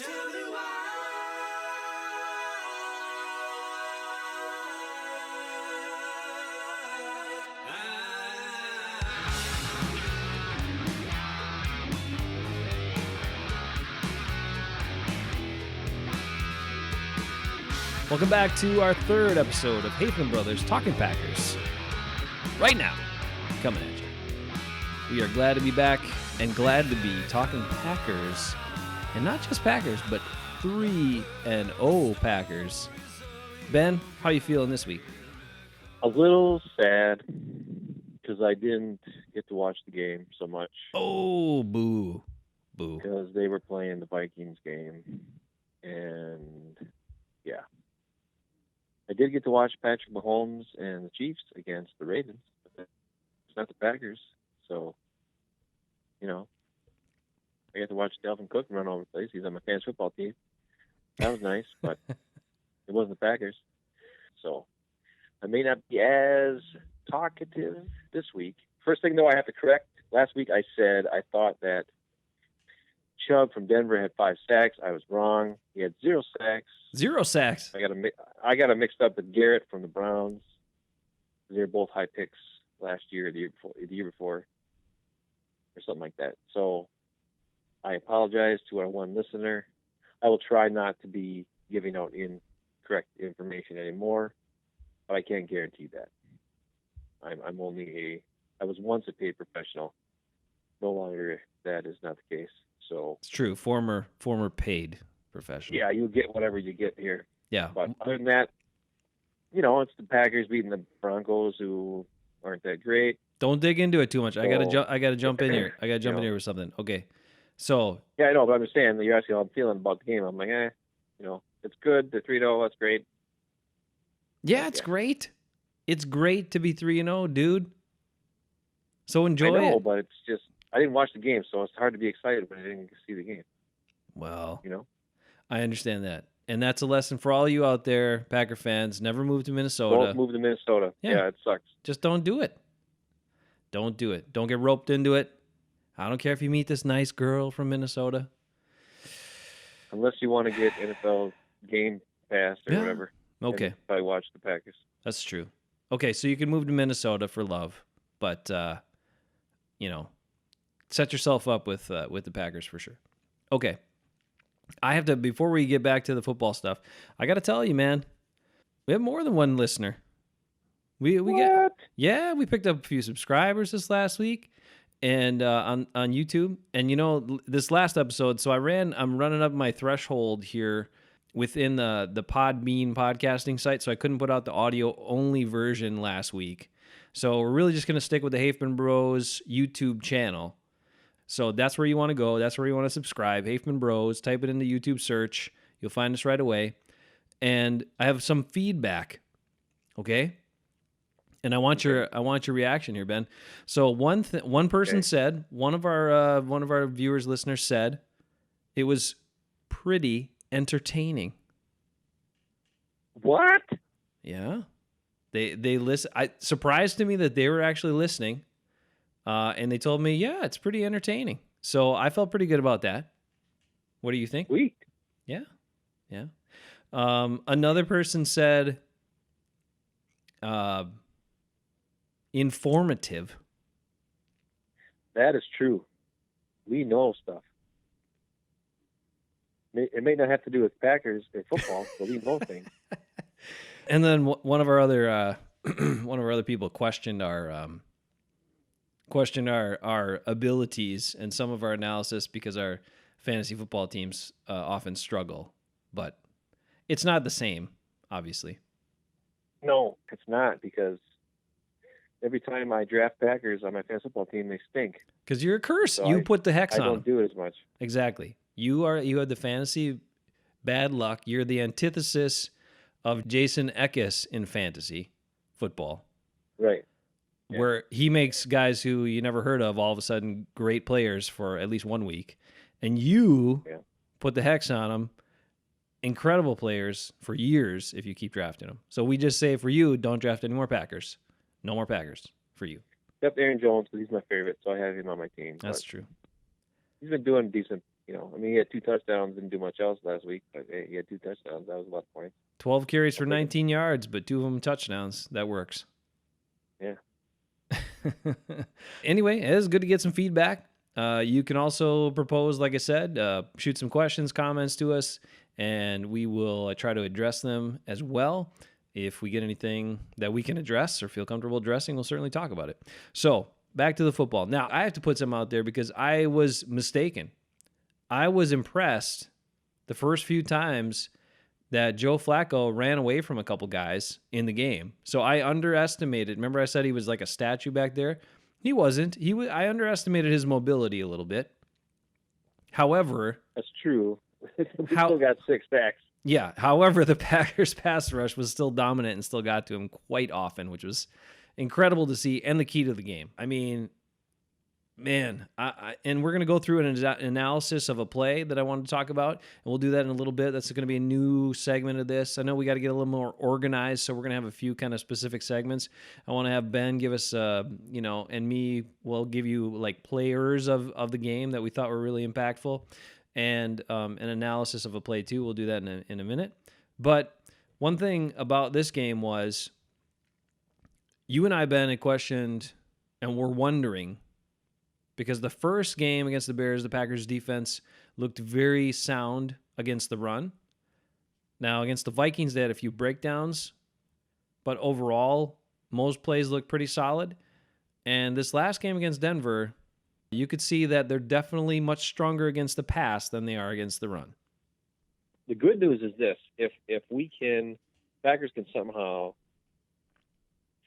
Tell me why. Welcome back to our third episode of Hafeman Brothers Talking Packers. Right now, coming at you. We are glad to be back and glad to be talking Packers. And not just Packers, but 3-0 Packers. Ben, how you feeling this week? A little sad because I didn't get to watch the game so much. Oh, boo. Boo. Because they were playing the Vikings game. And, yeah. I did get to watch Patrick Mahomes and the Chiefs against the Ravens. But it's not the Packers. So, you know, I got to watch Dalvin Cook run all over the place. He's on my fantasy football team. That was nice, but it wasn't the Packers. So I may not be as talkative this week. First thing, though, I have to correct. Last week I said I thought that Chubb from Denver had 5 sacks. I was wrong. He had 0 sacks. 0 sacks. I got him mixed up with Garrett from the Browns. They were both high picks last year, the year before, or something like that. So I apologize to our one listener. I will try not to be giving out incorrect information anymore, but I can't guarantee that. I was once a paid professional. No longer, that is not the case. So It's true. Former paid professional. yeah, you get whatever you get here. Yeah. But other than that, you know, it's the Packers beating the Broncos, who aren't that great. Don't dig into it too much. I gotta jump in here. You know. In here with something. Okay. So Yeah, I know, but I understand that you're asking how I'm feeling about the game. I'm like, you know, it's good. They're 3-0. That's great. yeah, it's great. It's great to be 3-0, dude. So enjoy I know, it. but it's just I didn't watch the game, so it's hard to be excited when I didn't see the game. Well, You know, I understand that. And that's a lesson for all you out there, Packer fans. Never move to Minnesota. don't move to Minnesota. Yeah. Yeah, it sucks. Just don't do it. Don't do it. Don't get roped into it. I don't care if you meet this nice girl from Minnesota. Unless you want to get NFL Game Pass or Yeah. whatever. Okay. And probably watch the Packers. That's true. Okay, so you can move to Minnesota for love, but you know, set yourself up with the Packers for sure. Okay, I have to before we get back to the football stuff. I got to tell you, man, we have more than one listener. We we picked up a few subscribers this last week, and on YouTube, and you know this last episode. So I'm running up my threshold here within the Podbean podcasting site, so I couldn't put out the audio only version last week. So we're really just going to stick with the Hafeman Bros YouTube channel. So that's where you want to go. That's where you want to subscribe. Hafeman Bros. Type it into YouTube search. You'll find us right away. And I have some feedback. Okay? And I want your reaction here, Ben. So one person said, one of our viewers, listeners said, it was pretty entertaining. What? Yeah. They listen. Surprised to me that they were actually listening. And they told me, yeah, it's pretty entertaining. So I felt pretty good about that. What do you think? Sweet. Yeah. Yeah. Another person said informative. That is true. We know stuff. It may not have to do with Packers or football, but we know things. And then one of our other people questioned our abilities and some of our analysis because our fantasy football teams often struggle, but it's not the same, obviously. No, it's not, because every time I draft Packers on my fantasy football team, they stink. Because you're a curse. So you put the hex I on don't them. do it as much. Exactly. You had the fantasy bad luck. You're the antithesis of Jason Eckes in fantasy football. Right. Yeah. Where he makes guys who you never heard of all of a sudden great players for at least 1 week. And you put the hex on them, incredible players for years if you keep drafting them. So we just say for you, don't draft any more Packers. No more Packers for you. Except Aaron Jones, because he's my favorite, so I have him on my team. That's but true. he's been doing decent, I mean, he had 2 touchdowns, didn't do much else last week, but hey, he had 2 touchdowns. That was a lot of points. 12 carries I'll for take him. 19 yards, but 2 of them touchdowns. That works. Yeah. Anyway, it is good to get some feedback. You can also propose, like I said, shoot some questions, comments to us, and we will try to address them as well. If we get anything that we can address or feel comfortable addressing, we'll certainly talk about it. So back to the football. Now, I have to put some out there because I was mistaken. I was impressed the first few times that Joe Flacco ran away from a couple guys in the game. So I underestimated. Remember I said he was like a statue back there? He wasn't. I underestimated his mobility a little bit. However, that's true. We still got 6 sacks. Yeah. However, the Packers pass rush was still dominant and still got to him quite often, which was incredible to see and the key to the game. I mean, man, and we're going to go through an analysis of a play that I wanted to talk about, and we'll do that in a little bit. That's going to be a new segment of this. I know we got to get a little more organized, so we're going to have a few kind of specific segments. I want to have Ben give us, and me will give you like players of the game that we thought were really impactful, and an analysis of a play too. We'll do that in a minute. But one thing about this game was you and I, Ben, had questioned and were wondering, because the first game against the Bears, the Packers defense looked very sound against the run. Now, against the Vikings, they had a few breakdowns, but overall, most plays looked pretty solid. And this last game against Denver, you could see that they're definitely much stronger against the pass than they are against the run. The good news is this: if Packers can somehow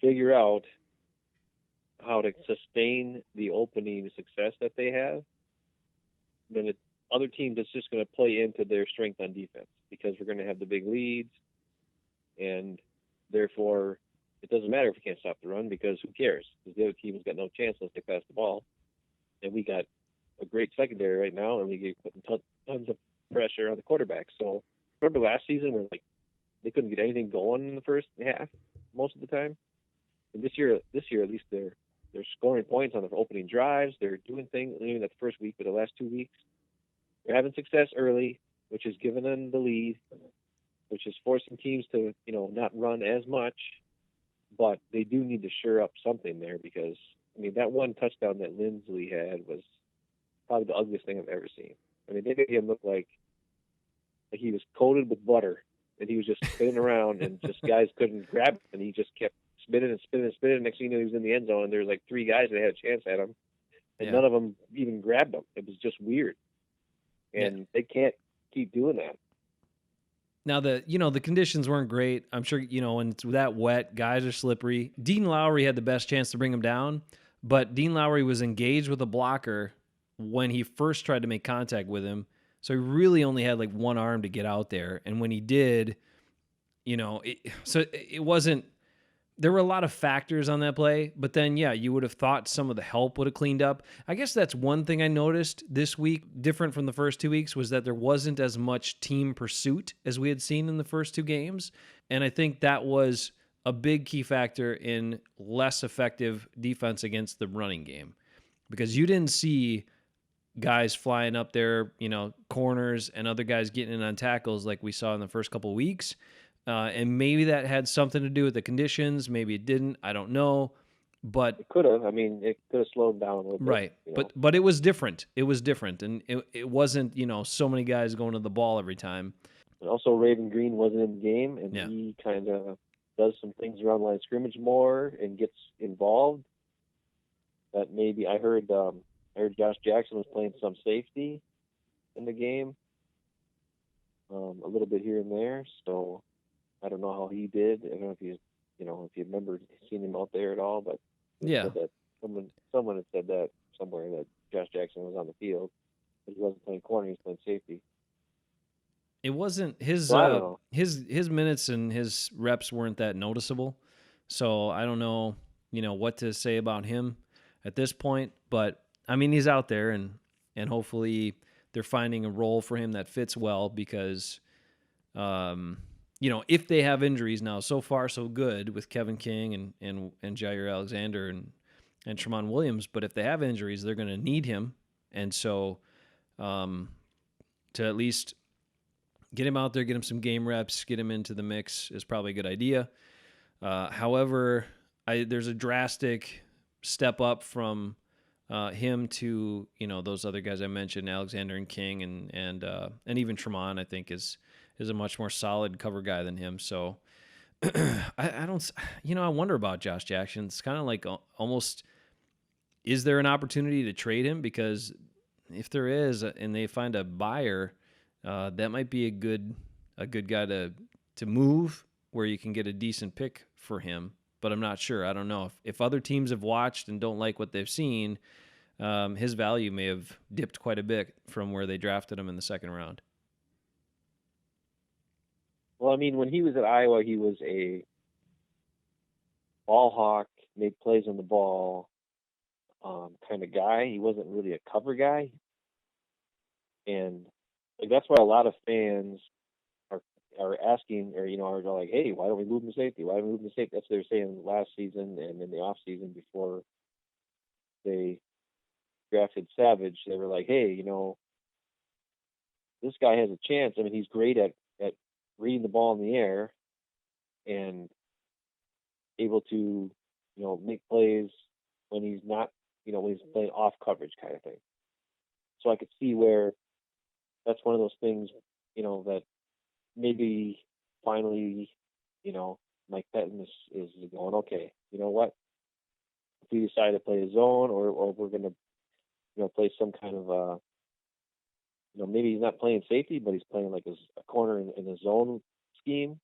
figure out how to sustain the opening success that they have, then other teams is just going to play into their strength on defense, because we're going to have the big leads, and therefore it doesn't matter if we can't stop the run, because who cares? Because the other team has got no chance unless they pass the ball, and we got a great secondary right now, and we get putting tons of pressure on the quarterback. So remember last season when they couldn't get anything going in the first half most of the time, and this year at least they're scoring points on the opening drives. They're doing things, even that first week, but the last 2 weeks, they're having success early, which has given them the lead, which is forcing teams to, not run as much. But they do need to shore up something there, because, I mean, that one touchdown that Lindsley had was probably the ugliest thing I've ever seen. I mean, they made him look like he was coated with butter, and he was just spinning around, and just guys couldn't grab him, and he just kept spinning and spinning and spinning. Next thing you know, he was in the end zone, and there was like 3 guys that had a chance at him, and none of them even grabbed him. It was just weird, and they can't keep doing that. Now, the conditions weren't great. I'm sure, when it's that wet, guys are slippery. Dean Lowry had the best chance to bring him down, but Dean Lowry was engaged with a blocker when he first tried to make contact with him, so he really only had like one arm to get out there, and when he did, it wasn't. There were a lot of factors on that play, but then, you would have thought some of the help would have cleaned up. I guess that's one thing I noticed this week, different from the first 2 weeks, was that there wasn't as much team pursuit as we had seen in the first 2 games. And I think that was a big key factor in less effective defense against the running game, because you didn't see guys flying up there, corners, and other guys getting in on tackles like we saw in the first couple of weeks. And maybe that had something to do with the conditions. Maybe it didn't. I don't know. But it could have. I mean, it could have slowed down a little bit. Right. But it was different. It was different. And it wasn't, so many guys going to the ball every time. And also, Raven Green wasn't in the game, and he kind of does some things around line of scrimmage more and gets involved. That maybe I heard Josh Jackson was playing some safety in the game, a little bit here and there. So I don't know how he did. I don't know if he's, if you remember seeing him out there at all, but that someone had said that somewhere, that Josh Jackson was on the field, but he wasn't playing corner; he was playing safety. It wasn't his minutes and his reps weren't that noticeable, so I don't know, what to say about him at this point. But I mean, he's out there, and hopefully they're finding a role for him that fits well, because if they have injuries now, so far so good with Kevin King and Jair Alexander and Tramon Williams, but if they have injuries, they're going to need him. And so to at least get him out there, get him some game reps, get him into the mix is probably a good idea. However, there's a drastic step up from him to those other guys I mentioned, Alexander and King, and even Tremont. I think is a much more solid cover guy than him. So I don't, I wonder about Josh Jackson. It's kind of like almost, is there an opportunity to trade him? Because if there is, and they find a buyer, that might be a good guy to move where you can get a decent pick for him. But I'm not sure. I don't know if other teams have watched and don't like what they've seen. His value may have dipped quite a bit from where they drafted him in the second round. Well, I mean, when he was at Iowa, he was a ball hawk, made plays on the ball kind of guy. He wasn't really a cover guy. And that's why a lot of fans are asking, or are like, hey, why don't we move him to safety? Why don't we move him to safety? That's what they were saying last season and in the off season before they drafted Savage. They were like, hey, this guy has a chance. I mean, he's great at reading the ball in the air and able to, make plays when he's not, when he's playing off coverage kind of thing. So I could see where that's one of those things, that maybe finally, Mike Pettin is going, okay, you know what? If we decide to play a zone or we're going to, play some kind of, maybe he's not playing safety, but he's playing like a corner in a zone scheme.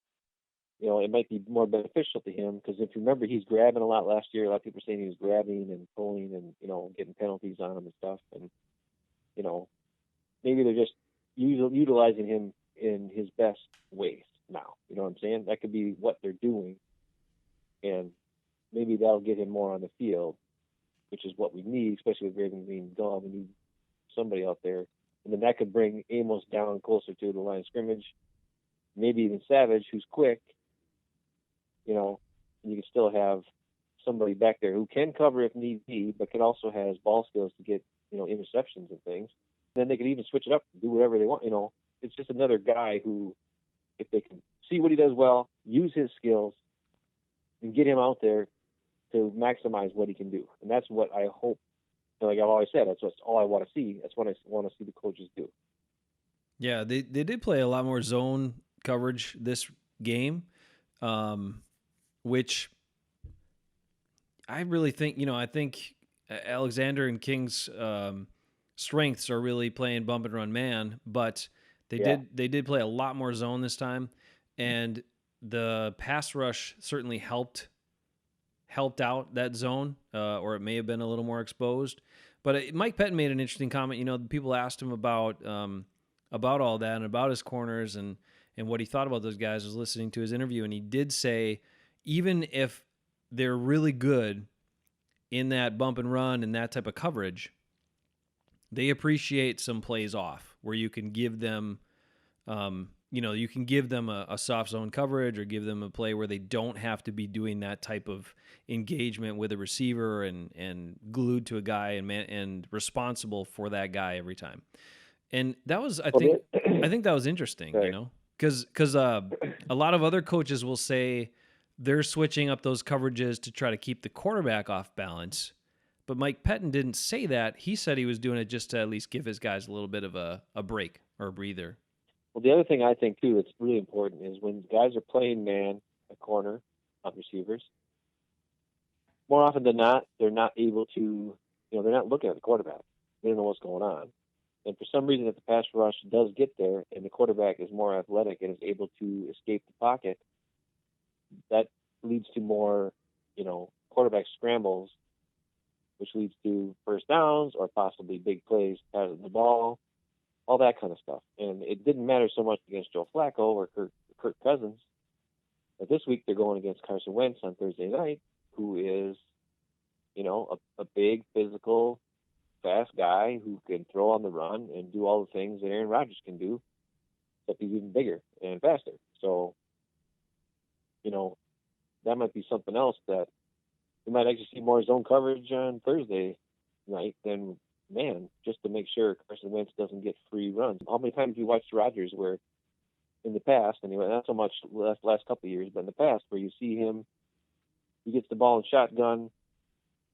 It might be more beneficial to him because if you remember, he's grabbing a lot last year. A lot of people saying he was grabbing and pulling and, getting penalties on him and stuff. And, maybe they're just utilizing him in his best ways now. You know what I'm saying? That could be what they're doing. And maybe that'll get him more on the field, which is what we need, especially with Raven being gone. We need somebody out there. And then that could bring Amos down closer to the line of scrimmage. Maybe even Savage, who's quick, and you can still have somebody back there who can cover if need be, but can also has ball skills to get, interceptions and things. Then they could even switch it up and do whatever they want. It's just another guy who, if they can see what he does well, use his skills, and get him out there to maximize what he can do. And that's what I hope, like I've always said, that's all I want to see. That's what I want to see the coaches do. Yeah, they did play a lot more zone coverage this game, which I really think, I think Alexander and King's strengths are really playing bump and run man, but they did play a lot more zone this time, and the pass rush certainly helped out that zone, or it may have been a little more exposed. But Mike Pettin made an interesting comment. People asked him about all that and about his corners and what he thought about those guys. I was listening to his interview, and he did say, even if they're really good in that bump and run and that type of coverage, they appreciate some plays off where you can give them, you can give them a soft zone coverage or give them a play where they don't have to be doing that type of engagement with a receiver and glued to a guy and responsible for that guy every time. And that was, I think that was interesting, right. because a lot of other coaches will say they're switching up those coverages to try to keep the quarterback off balance. But Mike Pettin didn't say that. He said he was doing it just to at least give his guys a little bit of a break or a breather. Well, the other thing I think, too, that's really important is when guys are playing man, a corner, not receivers, more often than not, they're not able to, they're not looking at the quarterback. They don't know what's going on. And for some reason, if the pass rush does get there and the quarterback is more athletic and is able to escape the pocket, that leads to more, quarterback scrambles, which leads to first downs or possibly big plays out of the ball, all that kind of stuff. And it didn't matter so much against Joe Flacco or Kirk Cousins. But this week they're going against Carson Wentz on Thursday night, who is, a big, physical, fast guy who can throw on the run and do all the things that Aaron Rodgers can do, except he's even bigger and faster. So, that might be something else that we might actually see more zone coverage on Thursday night than man just to make sure Carson Wentz doesn't get free runs. How many times have you watched Rodgers where in the past, anyway, not so much last couple of years, but in the past where you see him, he gets the ball in shotgun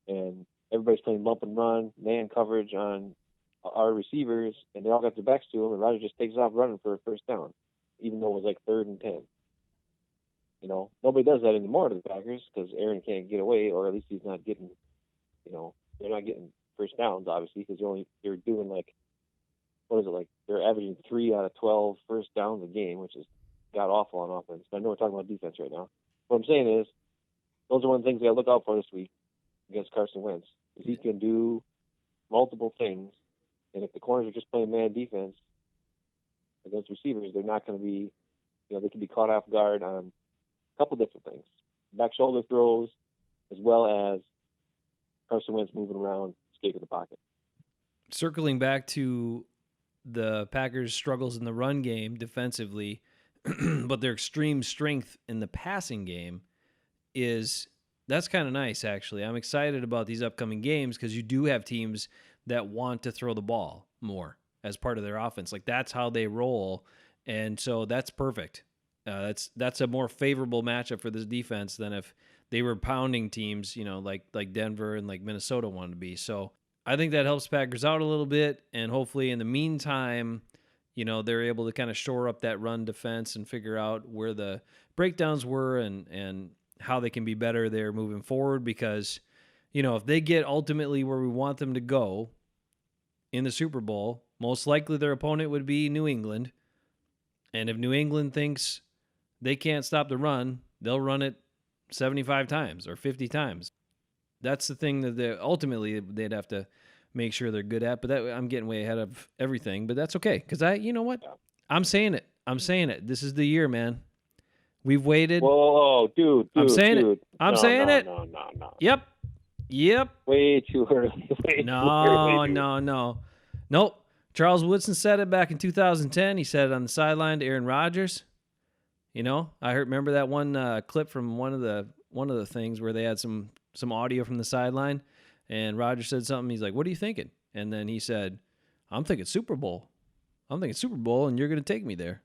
and everybody's playing bump and run, man coverage on our receivers, and they all got their backs to him, and Rodgers just takes off running for a first down, even though it was like 3rd and 10. You know, nobody does that anymore to the Packers because Aaron can't get away, or at least he's not getting, you know, they're not getting first downs, obviously, because they're doing like, what is it, like they're averaging 3 out of 12 first downs a game, which is god awful on offense. But I know we're talking about defense right now. What I'm saying is, those are one of the things I look out for this week against Carson Wentz, is he can do multiple things, and if the corners are just playing man defense against receivers, they're not going to be, you know, they can be caught off guard on a couple different things, back shoulder throws, as well as Carson Wentz moving around, escaping the pocket. Circling back to the Packers' struggles in the run game defensively, but their extreme strength in the passing game that's kind of nice, actually. I'm excited about these upcoming games because you do have teams that want to throw the ball more as part of their offense. Like, that's how they roll, and so that's perfect. That's a more favorable matchup for this defense than if they were pounding teams, you know, like Denver and like Minnesota wanted to be. So I think that helps Packers out a little bit, and hopefully in the meantime, you know, they're able to kind of shore up that run defense and figure out where the breakdowns were and how they can be better there moving forward, because, you know, if they get ultimately where we want them to go in the Super Bowl, most likely their opponent would be New England. And if New England thinks they can't stop the run, they'll run it 75 times or 50 times. That's the thing that ultimately they'd have to make sure they're good at. But I'm getting way ahead of everything, but that's okay. Because you know what? I'm saying it. This is the year, man. We've waited. Whoa, dude. I'm saying it. I'm saying it. No. Yep. Way too early. No. Nope. Charles Woodson said it back in 2010. He said it on the sideline to Aaron Rodgers. You know, remember that one clip from one of the things where they had some audio from the sideline, and Rodgers said something. He's like, "What are you thinking?" And then he said, "I'm thinking Super Bowl. I'm thinking Super Bowl, and you're going to take me there."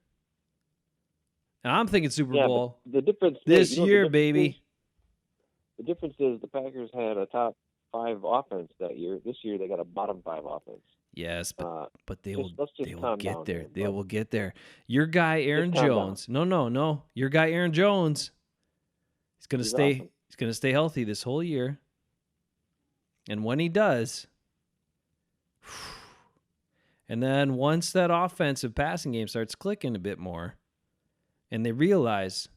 And I'm thinking Super Bowl. The difference this year, baby. The difference is the Packers had a top 5 offense that year. This year they got a bottom 5 offense. Yes, but they will get there. They will get there. Your guy Aaron Jones. No. Your guy Aaron Jones. He's going to stay. Awesome. He's going to stay healthy this whole year. And when he does, and then once that offensive passing game starts clicking a bit more, and they realize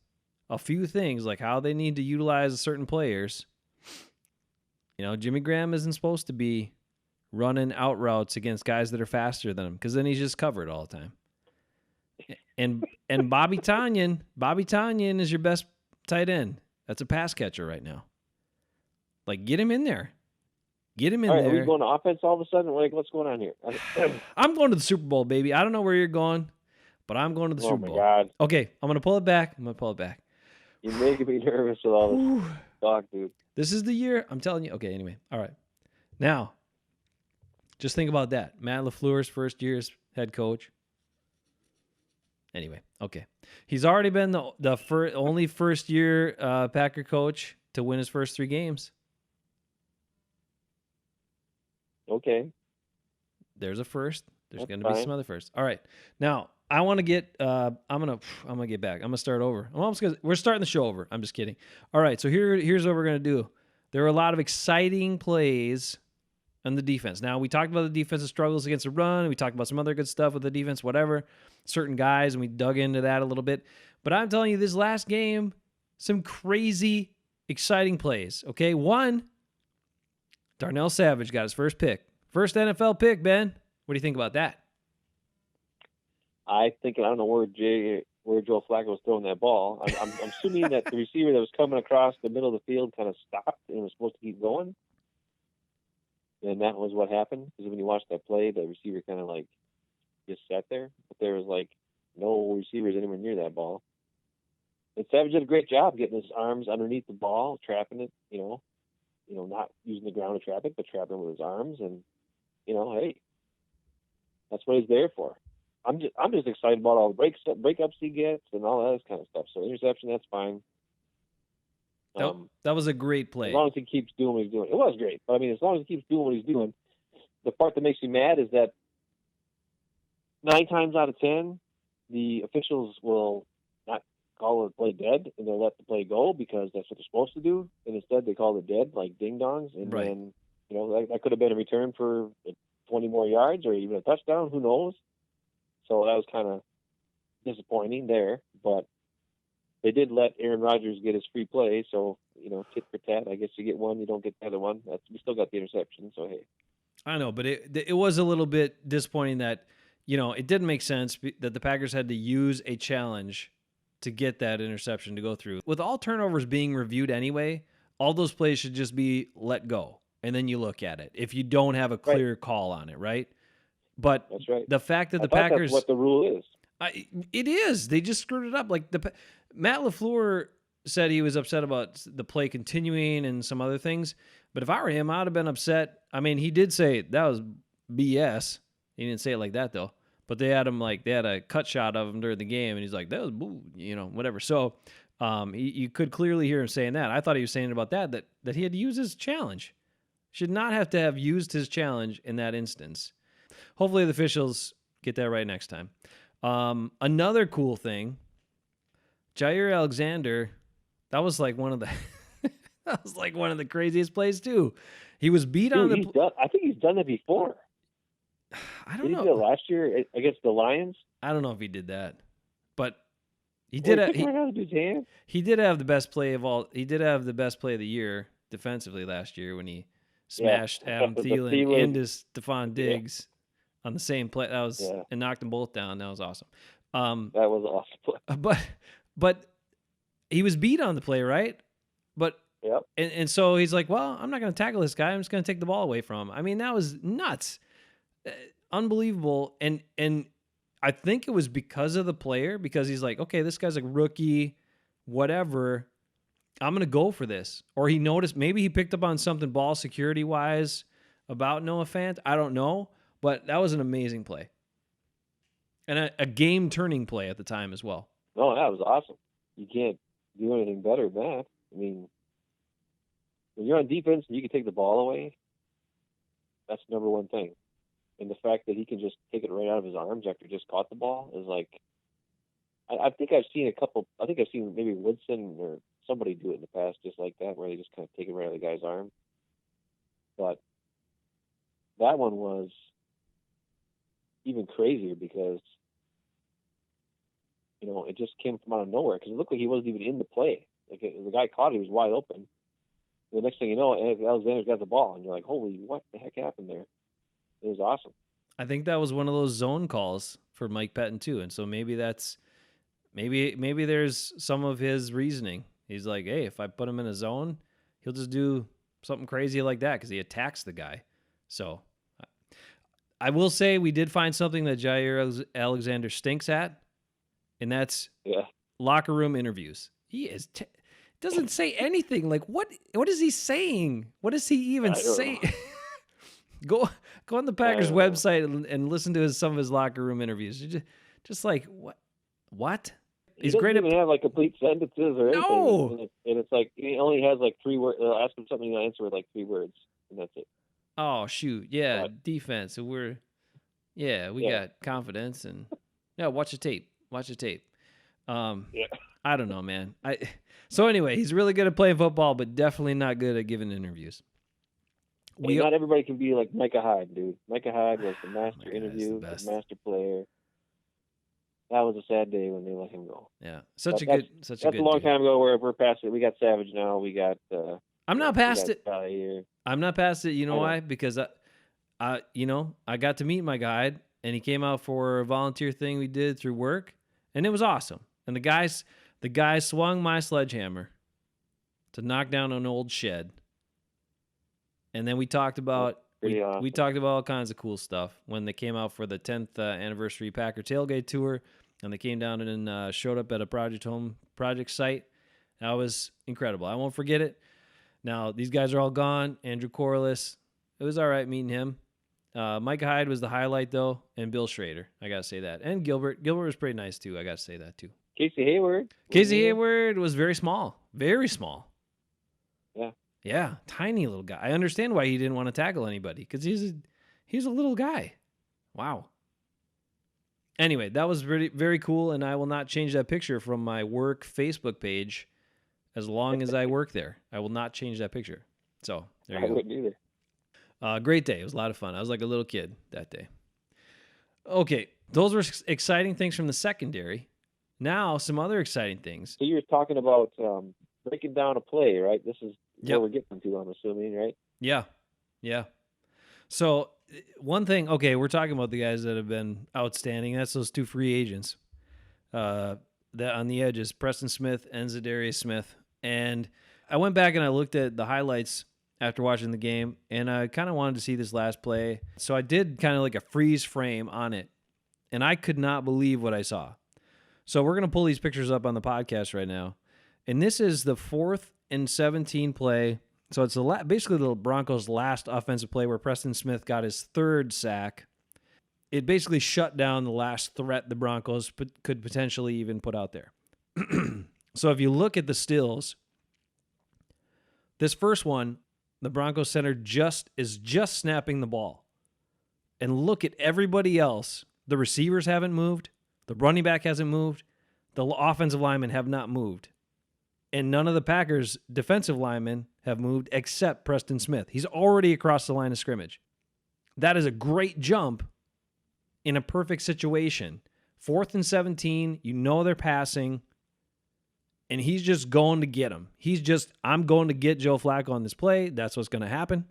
a few things like how they need to utilize certain players. You know, Jimmy Graham isn't supposed to be running out routes against guys that are faster than him, because then he's just covered all the time. And Bobby Tonyan is your best tight end. That's a pass catcher right now. Like, get him in there. Get him in there. Are we going to offense all of a sudden? What's going on here? I'm going to the Super Bowl, baby. I don't know where you're going, but I'm going to the Super Bowl. Oh, my God. Okay, I'm going to pull it back. You're making me nervous with all this talk, dude. This is the year. I'm telling you. Okay, anyway. All right. Now, just think about that. Matt LaFleur's first year as head coach. Anyway, okay. He's already been the only first-year Packer coach to win his first 3 games. Okay. There's a first. There's going to be some other firsts. All right. Now, I want to get. I'm gonna get back. I'm gonna start over. We're starting the show over. I'm just kidding. All right. So here's what we're gonna do. There are a lot of exciting plays on the defense. Now, we talked about the defensive struggles against the run. We talked about some other good stuff with the defense, whatever. Certain guys, and we dug into that a little bit. But I'm telling you, this last game, some crazy, exciting plays. Okay, one, Darnell Savage got his first pick. First NFL pick, Ben. What do you think about that? I don't know where Joe Flacco was throwing that ball. I'm assuming that the receiver that was coming across the middle of the field kind of stopped and was supposed to keep going. And that was what happened. Because when you watch that play, the receiver kind of like just sat there. But there was like no receivers anywhere near that ball. And Savage did a great job getting his arms underneath the ball, trapping it, not using the ground to trap it, but trapping it with his arms. And hey, that's what he's there for. I'm just excited about all the breakups he gets and all that kind of stuff. So interception, that's fine. That was a great As play. long as he keeps doing what he's doing, it was great. But I mean, as long as he keeps doing what he's doing, the part that makes me mad is that 9 times out of 10, the officials will not call the play dead and they'll let the play go because that's what they're supposed to do. And instead, they call it dead, like ding dongs. And Right. then, that could have been a return for 20 more yards or even a touchdown. Who knows? So that was kind of disappointing there. But they did let Aaron Rodgers get his free play. So, tit for tat. I guess you get one, you don't get the other one. We still got the interception. So, hey. I know, but it was a little bit disappointing that, it didn't make sense that the Packers had to use a challenge to get that interception to go through. With all turnovers being reviewed anyway, all those plays should just be let go, and then you look at it if you don't have a clear call on it, right? But That's right. The fact that the Packers, that's what the rule is. It is. They just screwed it up. Like Matt LaFleur said he was upset about the play continuing and some other things. But if I were him, I would have been upset. I mean, he did say that was BS. He didn't say it like that though. But they had a cut shot of him during the game, and he's like, that was boo, whatever. So you could clearly hear him saying that. I thought he was saying about that he had to use his challenge. Should not have to have used his challenge in that instance. Hopefully the officials get that right next time. Another cool thing, Jair Alexander, that was like one of the craziest plays too. He was beat on the. I think he's done that before. I don't know. He did it last year against the Lions. I don't know if he did that, but he did. He did have the best play of all. He did have the best play of the year defensively last year when he smashed Adam Thielen into Stephon Diggs on the same play. That was and knocked them both down. That was awesome. That was awesome. But he was beat on the play, right? But and so he's like, well, I'm not going to tackle this guy. I'm just going to take the ball away from him. I mean, that was nuts. Unbelievable. And I think it was because of the player, because he's like, okay, this guy's a rookie, whatever. I'm going to go for this. Or he noticed, maybe he picked up on something ball security wise about Noah Fant. I don't know, but that was an amazing play. And a game turning play at the time as well. No, that was awesome. You can't do anything better than that. I mean, when you're on defense and you can take the ball away, that's the number one thing. And the fact that he can just take it right out of his arms after he just caught the ball is like, I think I've seen maybe Woodson or somebody do it in the past just like that, where they just kind of take it right out of the guy's arm. But that one was even crazier because, it just came from out of nowhere because it looked like he wasn't even in the play. Like the guy caught it, he was wide open. And the next thing you know, Alexander's got the ball, and you're like, holy, what the heck happened there? It was awesome. I think that was one of those zone calls for Mike Pettin too, and so maybe that's maybe there's some of his reasoning. He's like, hey, if I put him in a zone, he'll just do something crazy like that because he attacks the guy. So I will say we did find something that Jair Alexander stinks at, and that's locker room interviews. He doesn't say anything. Like what is he saying? What does he even say? Go on the Packers website and listen to some of his locker room interviews. Just like what? He's great. He doesn't even have like complete sentences or anything. No. And it's like he only has like 3 words. They'll ask him something, he'll answer with like 3 words, and that's it. Oh shoot, yeah, defense. So we got confidence and watch the tape. I don't know, man. So anyway, he's really good at playing football, but definitely not good at giving interviews. Not everybody can be like Micah Hyde, dude. Micah Hyde was the master interview, the master player. That was a sad day when they let him go. Yeah, that's a long time ago. We're past it. We got Savage now. We got. I'm not past it. I'm not past it. You know why? Because I got to meet my guide, and he came out for a volunteer thing we did through work, and it was awesome. And the guy swung my sledgehammer to knock down an old shed. And then we talked about we talked about all kinds of cool stuff when they came out for the 10th anniversary Packer tailgate tour, and they came down and showed up at a project site. That was incredible. I won't forget it. Now these guys are all gone. Andrew Corliss, it was all right meeting him. Micah Hyde was the highlight, though, and Bill Schrader. I got to say that. And Gilbert. Gilbert was pretty nice, too. I got to say that, too. Casey Hayward. Casey Hayward was very small. Very small. Yeah. Yeah, tiny little guy. I understand why he didn't want to tackle anybody, because he's a little guy. Wow. Anyway, that was very cool, and I will not change that picture from my work Facebook page as long as I work there. I will not change that picture. So there you go. I wouldn't either. Great day. It was a lot of fun. I was like a little kid that day. Okay, those were exciting things from the secondary. Now, some other exciting things. So you were talking about breaking down a play, right? This is where we're getting to, I'm assuming, right? Yeah. So one thing, okay, we're talking about the guys that have been outstanding. That's those two free agents. That on the edge is Preston Smith and Zadarius Smith. And I went back and I looked at the highlights after watching the game, and I kind of wanted to see this last play. So I did kind of like a freeze frame on it, and I could not believe what I saw. So we're going to pull these pictures up on the podcast right now. And this is the 4th and 17 play. So it's basically the Broncos' last offensive play where Preston Smith got his 3rd sack. It basically shut down the last threat the Broncos could potentially even put out there. So if you look at the stills, this first one, the Broncos center is just snapping the ball. And look at everybody else. The receivers haven't moved. The running back hasn't moved. The offensive linemen have not moved. And none of the Packers' defensive linemen have moved except Preston Smith. He's already across the line of scrimmage. That is a great jump in a perfect situation. 4th and 17, you know they're passing, and he's just going to get him. I'm going to get Joe Flacco on this play. That's what's going to happen.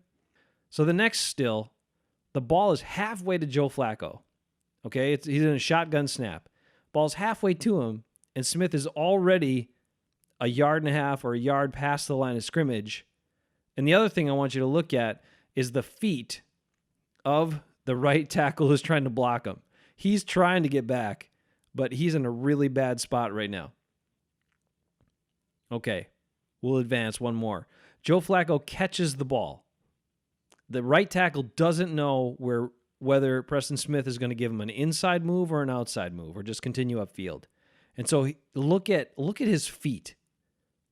So the next still, the ball is halfway to Joe Flacco. Okay, he's in a shotgun snap. Ball's halfway to him, and Smith is already a yard and a half or a yard past the line of scrimmage. And the other thing I want you to look at is the feet of the right tackle who's trying to block him. He's trying to get back, but he's in a really bad spot right now. Okay, we'll advance one more. Joe Flacco catches the ball. The right tackle doesn't know whether Preston Smith is going to give him an inside move or an outside move or just continue upfield. And so look at his feet.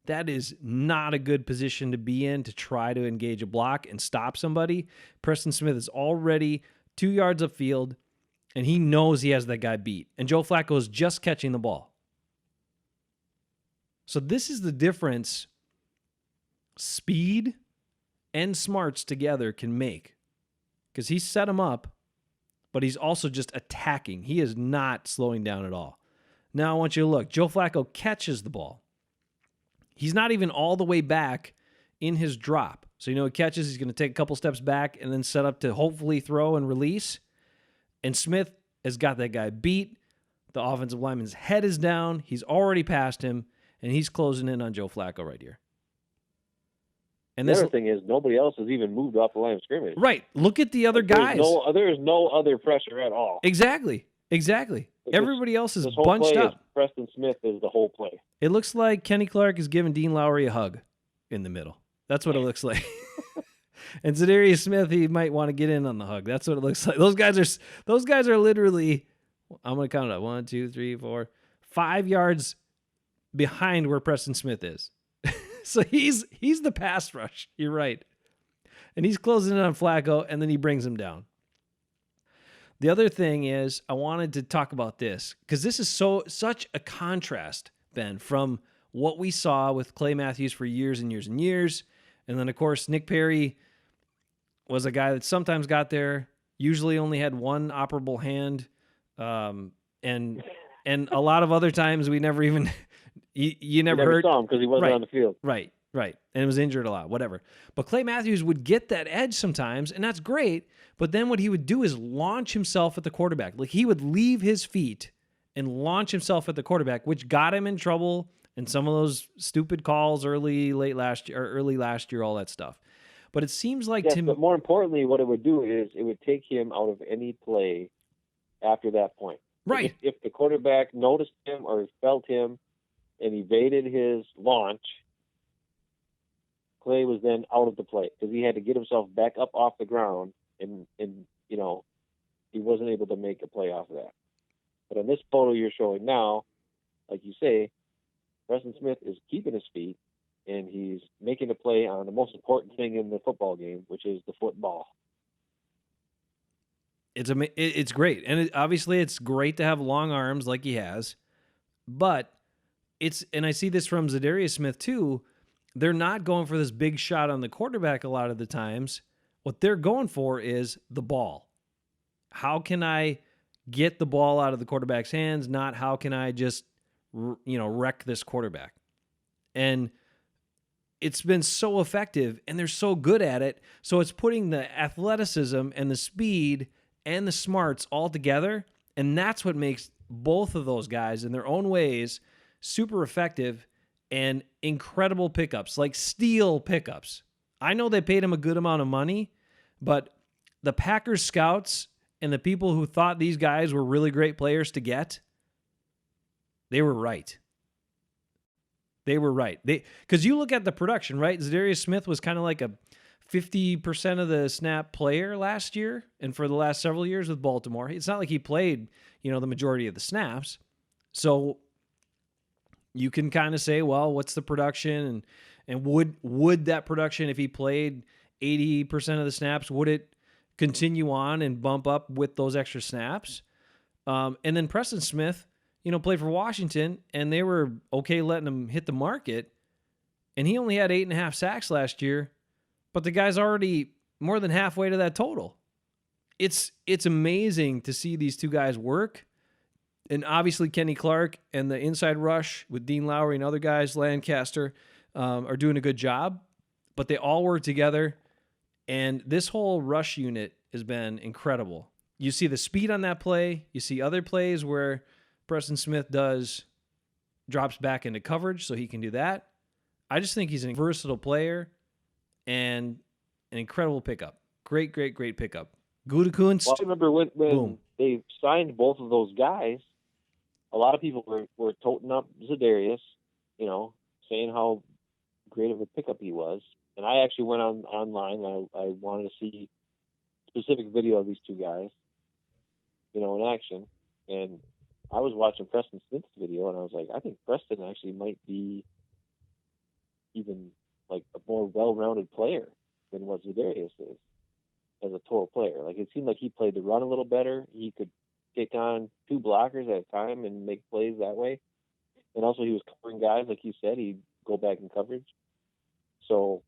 That is not a good position to be in to try to engage a block and stop somebody. Preston Smith is already 2 yards upfield, and he knows he has that guy beat. And Joe Flacco is just catching the ball. So this is the difference speed and smarts together can make. Because he set him up, but he's also just attacking. He is not slowing down at all. Now I want you to look. Joe Flacco catches the ball. He's not even all the way back in his drop. So, he catches, he's going to take a couple steps back and then set up to hopefully throw and release. And Smith has got that guy beat. The offensive lineman's head is down. He's already past him, and he's closing in on Joe Flacco right here. And the other thing is nobody else has even moved off the line of scrimmage. Right. Look at the other guys. There is no other pressure at all. Exactly. Everybody else is bunched up. Preston Smith is the whole play. It looks like Kenny Clark is giving Dean Lowry a hug in the middle. That's what it looks like. And Zadarius Smith, he might want to get in on the hug. That's what it looks like. Those guys are literally, I'm going to count it up. 1, 2, 3, 4, 5 yards behind where Preston Smith is. So he's the pass rush. You're right. And he's closing in on Flacco, and then he brings him down. The other thing is, I wanted to talk about this because this is such a contrast, Ben, from what we saw with Clay Matthews for years and years and years. And then, of course, Nick Perry was a guy that sometimes got there, usually only had one operable hand. And a lot of other times we never even, you never heard. Saw him because he wasn't on the field. Right. And was injured a lot, whatever. But Clay Matthews would get that edge sometimes, and that's great. But then what he would do is launch himself at the quarterback. Like he would leave his feet and launch himself at the quarterback, which got him in trouble in some of those stupid calls early last year, all that stuff. But it seems like but more importantly, what it would do is it would take him out of any play after that point. Right. If the quarterback noticed him or felt him and evaded his launch, Clay was then out of the play because he had to get himself back up off the ground and you know, he wasn't able to make a play off of that. But on this photo you're showing now, like you say, Preston Smith is keeping his feet and he's making a play on the most important thing in the football game, which is the football. It's great, and obviously it's great to have long arms like he has, but and I see this from Zadarius Smith too. They're not going for this big shot on the quarterback a lot of the times. What they're going for is the ball. How can I get the ball out of the quarterback's hands? Not how can I just wreck this quarterback. And it's been so effective, and they're so good at it. So it's putting the athleticism and the speed and the smarts all together, and that's what makes both of those guys in their own ways super effective and incredible pickups, like steal pickups. I know they paid him a good amount of money, but the Packers scouts and the people who thought these guys were really great players to get, they were right. They were right. Because you look at the production, right? Zadarius Smith was kind of like a 50% of the snap player last year and for the last several years with Baltimore. It's not like he played, the majority of the snaps. So you can kind of say, well, what's the production? And would that production, if he played 80% of the snaps, would it continue on and bump up with those extra snaps? And then Preston Smith, played for Washington, and they were okay letting him hit the market. And he only had 8.5 sacks last year, but the guy's already more than halfway to that total. It's amazing to see these two guys work. And obviously Kenny Clark and the inside rush with Dean Lowry and other guys, Lancaster, are doing a good job. But they all work together. And this whole rush unit has been incredible. You see the speed on that play. You see other plays where Preston Smith drops back into coverage, so he can do that. I just think he's a versatile player and an incredible pickup. Great, great, great pickup. Gutekunst. Well, I remember when they signed both of those guys, a lot of people were toting up Zadarius, saying how great of a pickup he was. And I actually went online. I wanted to see specific video of these two guys, in action. And I was watching Preston Smith's video, and I was like, I think Preston actually might be even like a more well-rounded player than what Zadarius is as a total player. Like, it seemed like he played the run a little better. He could take on two blockers at a time and make plays that way. And also he was covering guys, like you said. He'd go back in coverage. So,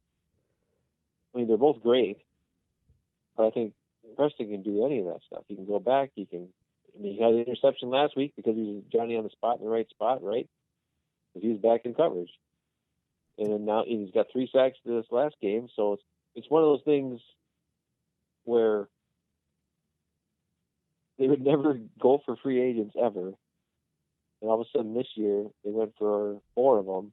I mean, they're both great, but I think Preston can do any of that stuff. He can go back. He had an interception last week because he was Johnny on the spot in the right spot, right? Because he was back in coverage. And then now he's got 3 sacks this last game. So it's one of those things where they would never go for free agents ever. And all of a sudden this year, they went for 4 of them.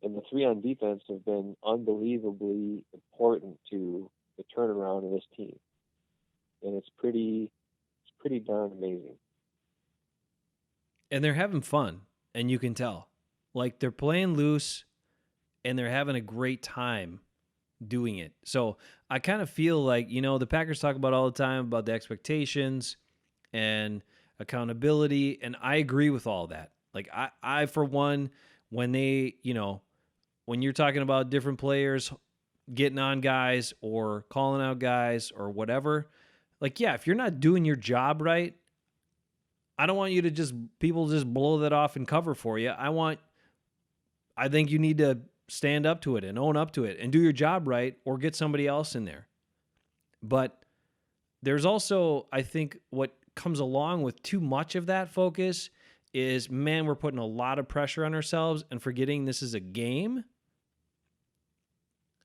And the 3 on defense have been unbelievably important to the turnaround of this team. And it's pretty darn amazing. And they're having fun, and you can tell. Like, they're playing loose, and they're having a great time doing it. So I kind of feel like, the Packers talk about all the time about the expectations and accountability, and I agree with all that. Like, I for one, when they, when you're talking about different players getting on guys or calling out guys or whatever, like, yeah, if you're not doing your job right, I don't want you to people just blow that off and cover for you. I think you need to stand up to it and own up to it and do your job right, or get somebody else in there. But there's also, I think, what comes along with too much of that focus is, man, we're putting a lot of pressure on ourselves and forgetting this is a game.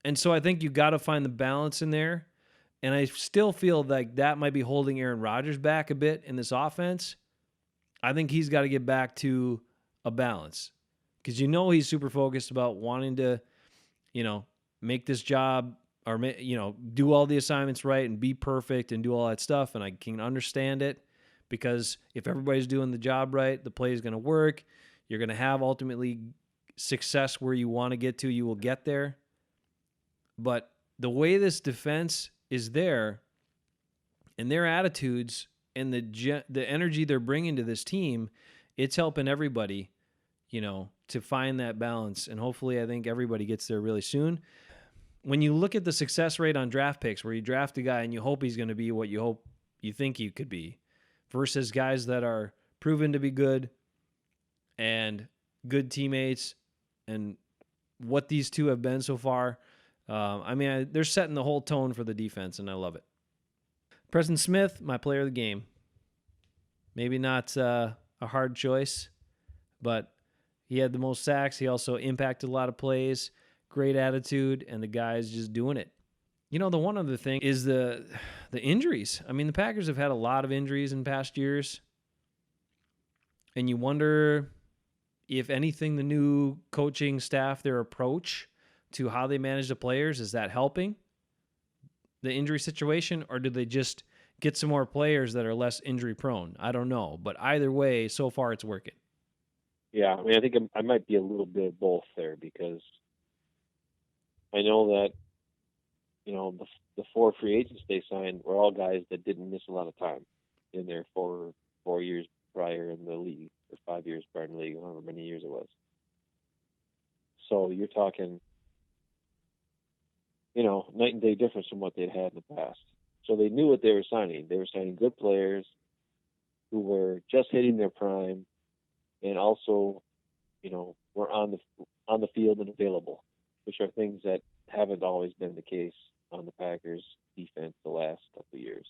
And so I think you got to find the balance in there. And I still feel like that might be holding Aaron Rodgers back a bit in this offense. I think he's got to get back to a balance, because he's super focused about wanting to, make this job or, do all the assignments right and be perfect and do all that stuff. And I can understand it, because if everybody's doing the job right, the play is going to work. You're going to have ultimately success where you want to get to. You will get there. But the way this defense is there, And their attitudes and the energy they're bringing to this team, it's helping everybody, to find that balance. And hopefully I think everybody gets there really soon. When you look at the success rate on draft picks, where you draft a guy and you hope he's going to be what you think he could be, versus guys that are proven to be good and good teammates, and what these two have been so far, they're setting the whole tone for the defense, and I love it. Preston Smith, my player of the game. Maybe not a hard choice, but he had the most sacks. He also impacted a lot of plays, great attitude, and the guy's just doing it. The one other thing is the injuries. I mean, the Packers have had a lot of injuries in past years, and you wonder if anything, the new coaching staff, their approach to how they manage the players, is that helping the injury situation, or do they just get some more players that are less injury prone? I don't know, but either way, so far it's working. Yeah, I mean, I think I might be a little bit of both there, because I know that, the 4 free agents they signed were all guys that didn't miss a lot of time in their 4 years prior in the league, or 5 years prior in the league, however many years it was. So you're talking, night and day difference from what they'd had in the past. So they knew what they were signing. They were signing good players who were just hitting their prime, and also, were on the field and available, which are things that haven't always been the case on the Packers defense the last couple of years.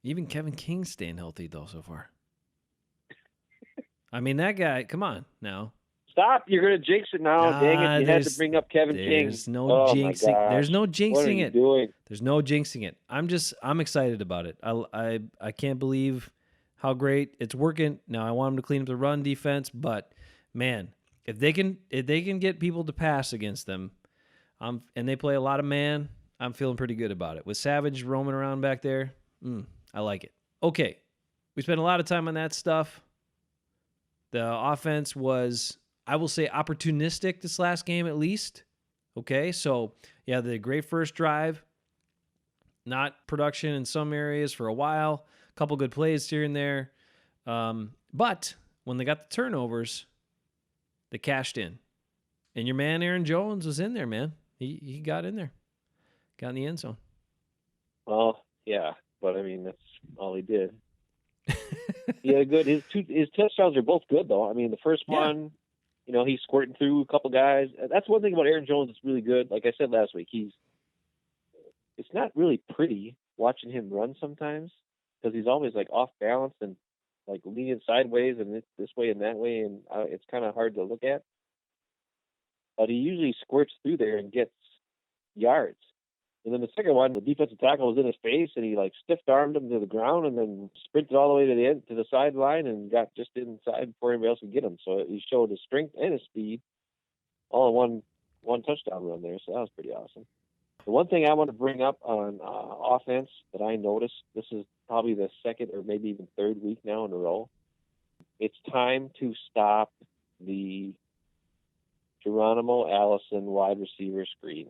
Even Kevin King's staying healthy, though, so far. I mean, that guy, come on now. Stop, you're going to jinx it now. Dang it, you had to bring up Kevin King. There's no jinxing. There's no jinxing what are you it. Doing? There's no jinxing it. I'm excited about it. I can't believe how great it's working. Now I want them to clean up the run defense, but man, if they can get people to pass against them, and they play a lot of man, I'm feeling pretty good about it. With Savage roaming around back there, I like it. Okay, we spent a lot of time on that stuff. The offense was, I will say, opportunistic this last game at least. Okay, so yeah, the great first drive, not production in some areas for a while, a couple good plays here and there. But when they got the turnovers, they cashed in. And your man Aaron Jones was in there, man. He got in there. Got in the end zone. Well, yeah, but I mean, that's all he did. He had a good, his touchdowns are both good, though. I mean, the first one, he's squirting through a couple guys. That's one thing about Aaron Jones that's really good. Like I said last week, it's not really pretty watching him run sometimes, because he's always like off balance and like leaning sideways and this way and that way, and it's kind of hard to look at. But he usually squirts through there and gets yards. And then the second one, the defensive tackle was in his face, and he like stiff-armed him to the ground, and then sprinted all the way to the end, to the sideline, and got just inside before anybody else could get him. So he showed his strength and his speed all in one touchdown run there. So that was pretty awesome. The one thing I want to bring up on offense that I noticed, this is probably the second or maybe even third week now in a row, it's time to stop the Geronimo Allison wide receiver screen.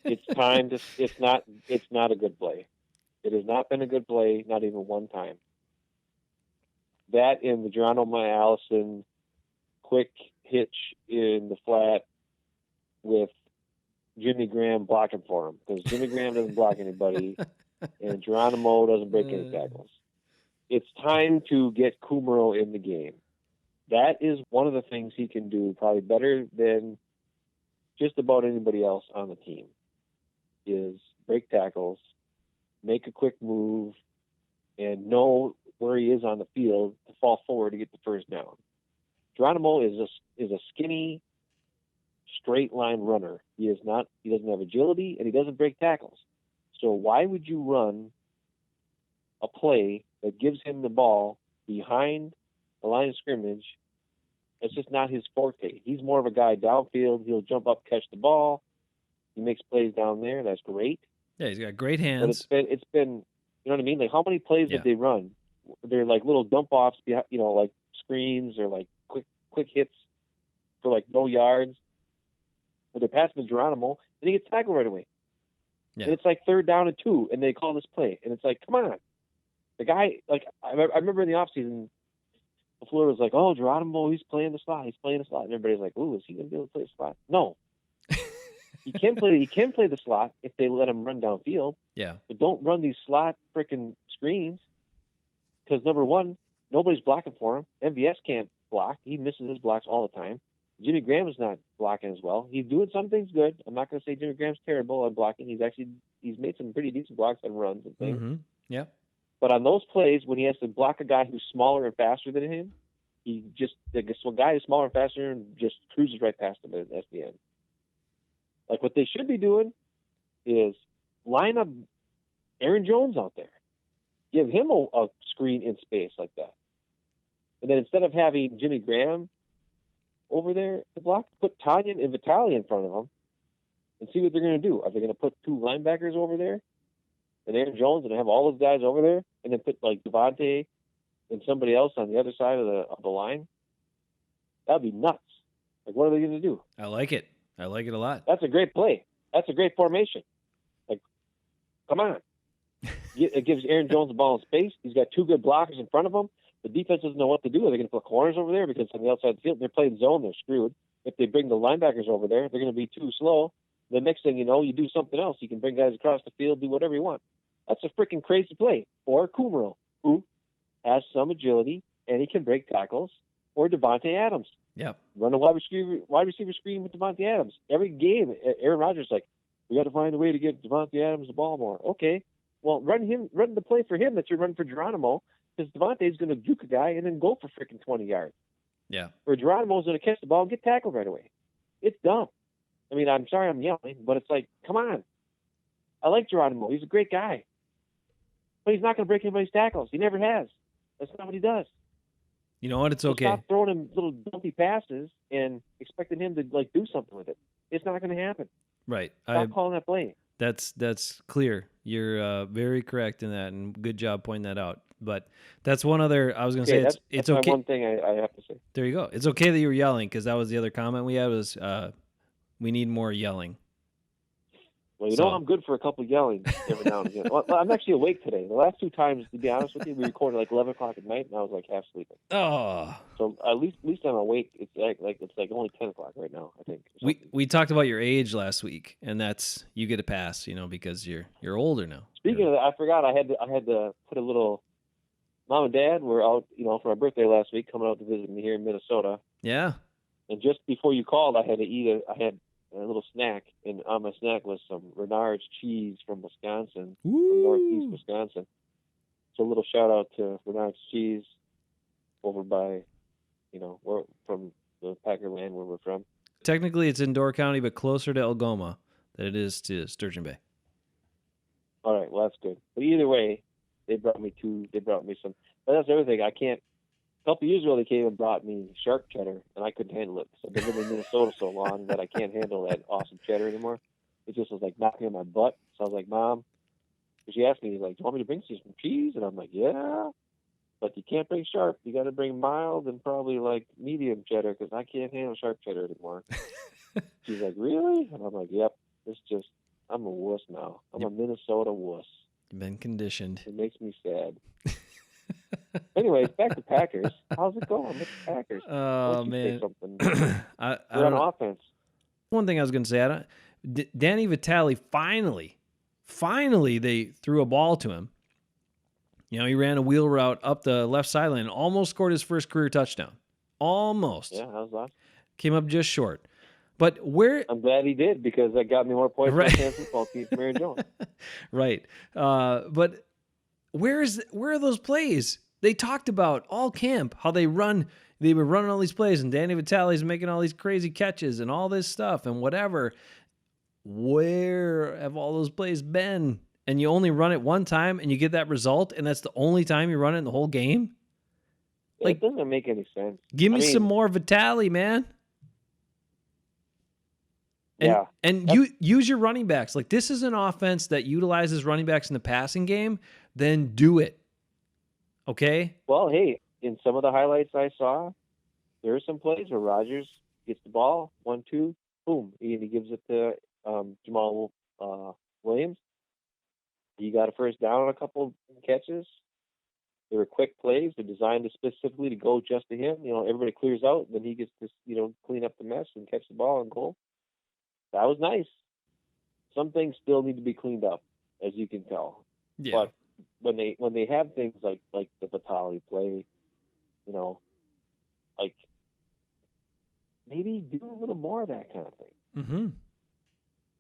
It's time to. It's not a good play. It has not been a good play, not even one time. That in the Geronimo Allison quick hitch in the flat with Jimmy Graham blocking for him, because Jimmy Graham doesn't block anybody, and Geronimo doesn't break any tackles. It's time to get Kumaro in the game. That is one of the things he can do probably better than just about anybody else on the team, is break tackles, make a quick move, and know where he is on the field to fall forward to get the first down. Geronimo is a skinny, straight line runner. He doesn't have agility, and he doesn't break tackles. So why would you run a play that gives him the ball behind the line of scrimmage? That's just not his forte. He's more of a guy downfield. He'll jump up, catch the ball. He makes plays down there. That's great. Yeah, he's got great hands. But it's been, you know what I mean? Like, how many plays did they run? They're like little dump offs, like screens or like quick hits for like no yards. But they're passing to Geronimo, and he gets tackled right away. Yeah. And it's like 3rd down and 2, and they call this play. And it's like, come on. The guy, like, I remember in the offseason, LaFleur was like, oh, Geronimo, he's playing the slot. He's playing the slot. And everybody's like, ooh, is he going to be able to play the slot? No. He can play the slot if they let him run downfield. Yeah. But don't run these slot freaking screens because, number one, nobody's blocking for him. MVS can't block. He misses his blocks all the time. Jimmy Graham is not blocking as well. He's doing some things good. I'm not going to say Jimmy Graham's terrible on blocking. He's made some pretty decent blocks on runs and things. Mm-hmm. Yeah. But on those plays, when he has to block a guy who's smaller and faster than him, the guy who's smaller and faster and just cruises right past him at the end. Like, what they should be doing is line up Aaron Jones out there. Give him a screen in space like that. And then instead of having Jimmy Graham over there to block, put Tanyan and Vitali in front of him and see what they're going to do. Are they going to put 2 linebackers over there and Aaron Jones and have all those guys over there and then put, like, Devontae and somebody else on the other side of the line? That'd be nuts. Like, what are they going to do? I like it. I like it a lot. That's a great play. That's a great formation. Like, come on. It gives Aaron Jones the ball in space. He's got 2 good blockers in front of him. The defense doesn't know what to do. Are they going to put corners over there? Because on the outside of the field, they're playing zone. They're screwed. If they bring the linebackers over there, they're going to be too slow. The next thing you know, you do something else. You can bring guys across the field, do whatever you want. That's a freaking crazy play. Or Kumaro, who has some agility, and he can break tackles. Or Devontae Adams. Yep. Run a wide receiver screen with Devontae Adams. Every game, Aaron Rodgers is like, we got to find a way to get Devontae Adams the ball more. Okay. Well, run the play for him that you're running for Geronimo, because Devontae's going to juke a guy and then go for freaking 20 yards. Yeah. Or Geronimo's going to catch the ball and get tackled right away. It's dumb. I mean, I'm sorry I'm yelling, but it's like, come on. I like Geronimo. He's a great guy. But he's not going to break anybody's tackles. He never has. That's not what he does. You know what? It's okay. Stop throwing him little dumpy passes and expecting him to, like, do something with it. It's not going to happen. Right. Stop calling that play. That's clear. You're very correct in that, and good job pointing that out. But that's one other. I was going to say it's okay. That's one thing I have to say. There you go. It's okay that you were yelling, because that was the other comment we had was we need more yelling. Well, you know, I'm good for a couple of yelling every now and again. Well, I'm actually awake today. The last 2 times, to be honest with you, we recorded like 11 o'clock at night, and I was like half sleeping. Oh. So at least I'm awake. It's like only 10 o'clock right now, I think. We talked about your age last week, and that's, you get a pass, because you're older now. Speaking of that, I forgot I had to put a little. Mom and Dad were out, for my birthday last week, coming out to visit me here in Minnesota. Yeah. And just before you called, I had a little snack, and on my snack was some Renard's cheese from Wisconsin, from northeast Wisconsin. So a little shout out to Renard's cheese over by, we're from the Packer land where we're from. Technically, it's in Door County, but closer to Algoma than it is to Sturgeon Bay. All right, well, that's good. But either way, they brought me some. But that's the other thing. A couple of years ago, they came and brought me shark cheddar, and I couldn't handle it. So I've been living in Minnesota so long that I can't handle that awesome cheddar anymore. It just was like knocking on my butt. So I was like, Mom, she asked me, like, do you want me to bring you some cheese? And I'm like, yeah, but you can't bring sharp. You got to bring mild and probably like medium cheddar, because I can't handle sharp cheddar anymore. She's like, really? And I'm like, yep. I'm a wuss now. I'm a Minnesota wuss. You've been conditioned. It makes me sad. Anyways, back to Packers. How's it going with the Packers? Oh, man. We're on offense. One thing I was going to say, Danny Vitale, finally they threw a ball to him. He ran a wheel route up the left sideline and almost scored his first career touchdown. Almost. Yeah, how's that? Came up just short. But I'm glad he did, because that got me more points for my fantasy football team from Aaron Jones. Right. But where are those plays? They talked about all camp how they were running all these plays, and Danny Vitale's making all these crazy catches and all this stuff and whatever. Where have all those plays been? And you only run it one time and you get that result, and that's the only time you run it in the whole game? It doesn't make any sense. Give me some more Vitale, man. And you use your running backs. Like, this is an offense that utilizes running backs in the passing game. Then do it. Okay? Well, hey, in some of the highlights I saw, there are some plays where Rodgers gets the ball, 1-2, boom, and he gives it to Jamal Williams. He got a first down on a couple catches. They were quick plays. They're designed specifically to go just to him. Everybody clears out, then he gets to clean up the mess and catch the ball and goal. That was nice. Some things still need to be cleaned up, as you can tell. Yeah. But when they have things like the Vitali play, like maybe do a little more of that kind of thing. Mm-hmm.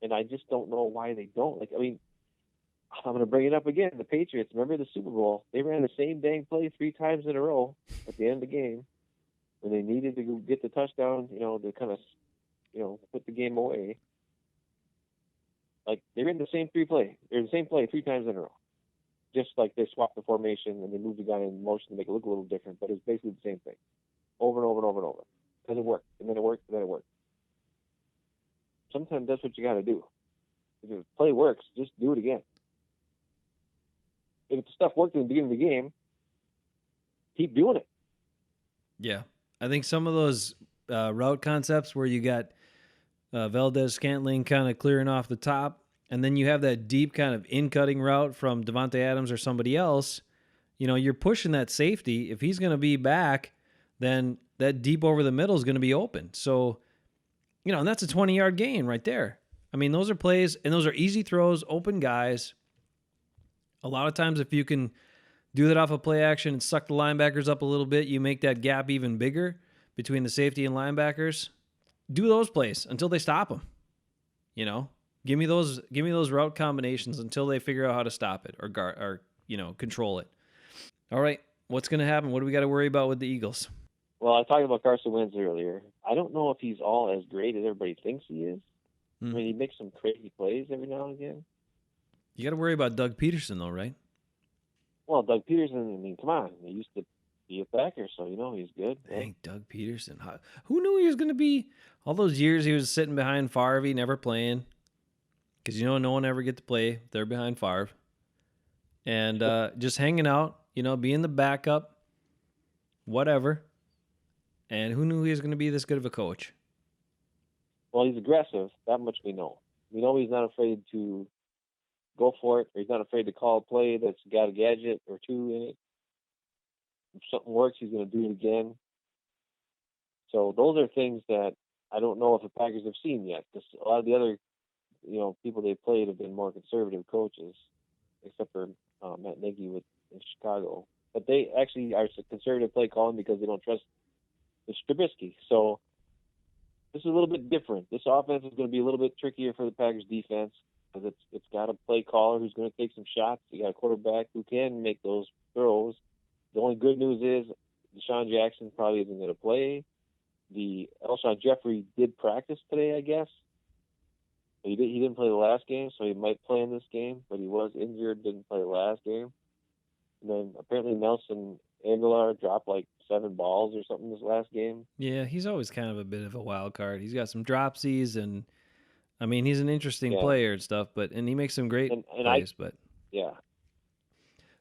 And I just don't know why they don't. I'm going to bring it up again. The Patriots, remember the Super Bowl? They ran the same dang play 3 times in a row at the end of the game when they needed to get the touchdown, to kind of, put the game away. Like, they ran the same the same play 3 times in a row. Just like they swapped the formation and they moved the guy in motion to make it look a little different, but it was basically the same thing. Over and over and over and over. Because it worked, and then it worked, and then it worked. Sometimes that's what you got to do. If the play works, just do it again. If the stuff worked in the beginning of the game, keep doing it. Yeah. I think some of those route concepts where you got Valdez Scantling kind of clearing off the top, and then you have that deep kind of in-cutting route from Devontae Adams or somebody else, you're pushing that safety. If he's going to be back, then that deep over the middle is going to be open. So, and that's a 20-yard gain right there. I mean, those are plays, and those are easy throws, open guys. A lot of times if you can do that off of play action and suck the linebackers up a little bit, you make that gap even bigger between the safety and linebackers. Do those plays until they stop them. Give me those route combinations until they figure out how to stop it or guard or control it. All right, what's going to happen? What do we got to worry about with the Eagles? Well, I talked about Carson Wentz earlier. I don't know if he's all as great as everybody thinks he is. I mean, he makes some crazy plays every now and again. You got to worry about Doug Peterson, though, right? Well, Doug Peterson, come on. He used to be a Packer, so he's good. Dang, Doug Peterson. Who knew he was going to be all those years he was sitting behind Favre, never playing? Because, no one ever get to play. They're behind Favre. And just hanging out, being the backup, whatever. And who knew he was going to be this good of a coach? Well, he's aggressive. That much we know. We know he's not afraid to go for it, or he's not afraid to call a play that's got a gadget or two in it. If something works, he's going to do it again. So those are things that I don't know if the Packers have seen yet, because a lot of the other, people they've played have been more conservative coaches, except for Matt Nagy in Chicago. But they actually are conservative play calling because they don't trust the Trubisky. So this is a little bit different. This offense is going to be a little bit trickier for the Packers defense because it's got a play caller who's going to take some shots. You got a quarterback who can make those throws. The only good news is Deshaun Jackson probably isn't going to play. The Alshon Jeffrey did practice today, I guess. He didn't play the last game, so he might play in this game, but he was injured, didn't play the last game. And then apparently Nelson Aguilar dropped like 7 balls or something this last game. Yeah, he's always kind of a bit of a wild card. He's got some dropsies, and I mean, he's an interesting player and stuff, and he makes some great plays. But yeah,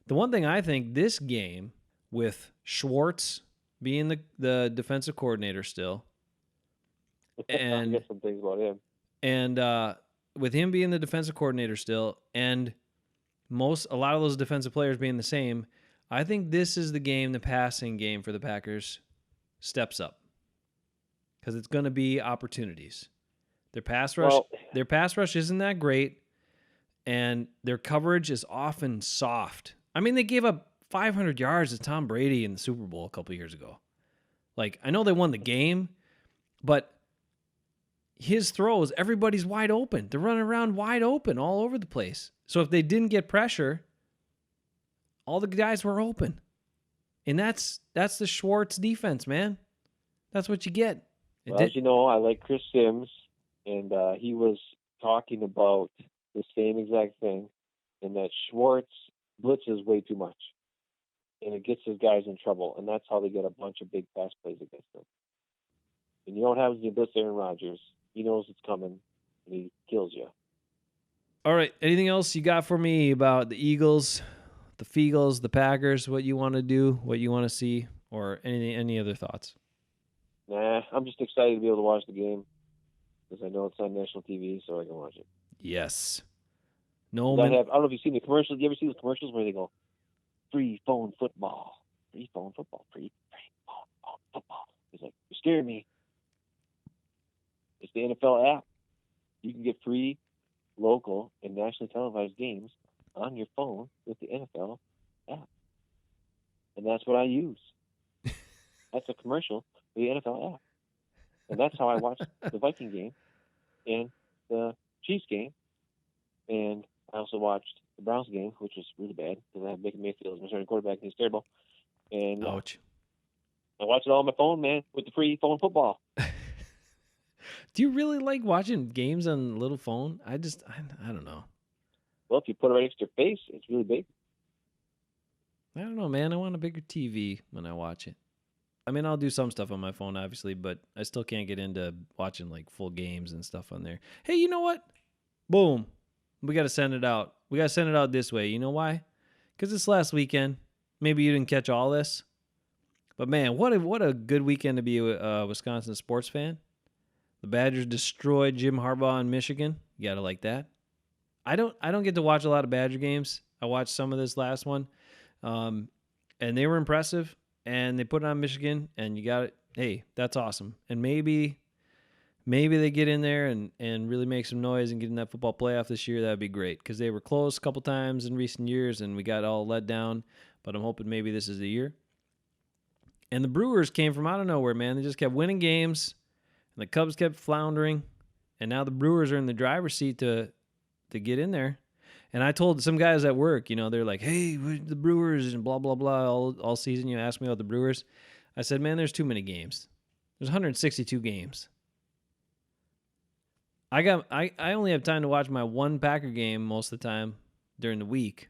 the one thing I think this game with Schwartz being the defensive coordinator still, and I get some things about him, and with him being the defensive coordinator still, and a lot of those defensive players being the same, I think this is the game, the passing game for the Packers steps up because it's going to be opportunities. Their pass rush isn't that great, and their coverage is often soft. I mean, they gave up 500 yards to Tom Brady in the Super Bowl a couple years ago. Like, I know they won the game, but his throws, everybody's wide open. They're running around wide open all over the place. So if they didn't get pressure, all the guys were open. And that's the Schwartz defense, man. That's what you get. Well, as you know, I like Chris Sims, and he was talking about the same exact thing, and that Schwartz blitzes way too much, and it gets his guys in trouble, and that's how they get a bunch of big pass plays against them. And you know what happens when you blitz Aaron Rodgers? He knows it's coming, and he kills you. All right. Anything else you got for me about the Eagles, the Feagles, the Packers, what you want to do, what you want to see, or any other thoughts? Nah, I'm just excited to be able to watch the game because I know it's on national TV, so I can watch it. Yes. No, I don't know if you've seen the commercials. You ever see the commercials where they go, free phone football, free phone football, free phone football? It's like, you're scaring me. It's the NFL app. You can get free local and nationally televised games on your phone with the NFL app. And that's what I use. That's a commercial for the NFL app. And that's how I watched the Viking game and the Chiefs game. And I also watched the Browns game, which was really bad because I had Baker Mayfield as my starting quarterback and he's terrible. And ouch. I watched it all on my phone, man, with the free phone football. Do you really like watching games on the little phone? I don't know. Well, if you put it right next to your face, it's really big. I don't know, man. I want a bigger TV when I watch it. I mean, I'll do some stuff on my phone, obviously, but I still can't get into watching like full games and stuff on there. Hey, you know what? Boom. We got to send it out. We got to send it out this way. You know why? Because this last weekend, maybe you didn't catch all this, but man, what a good weekend to be a Wisconsin sports fan. The Badgers destroyed Jim Harbaugh in Michigan. You got to like that. I don't get to watch a lot of Badger games. I watched some of this last one, and they were impressive. And they put it on Michigan, and you got it. Hey, that's awesome. And maybe they get in there and really make some noise and get in that football playoff this year. That'd be great because they were close a couple times in recent years, and we got all let down. But I'm hoping maybe this is the year. And the Brewers came from out of nowhere, man. They just kept winning games, and the Cubs kept floundering. And now the Brewers are in the driver's seat to get in there. And I told some guys at work, they're like, hey, the Brewers and blah, blah, blah, all season. You ask me about the Brewers. I said, man, there's too many games. There's 162 games. I only have time to watch my one Packer game most of the time during the week.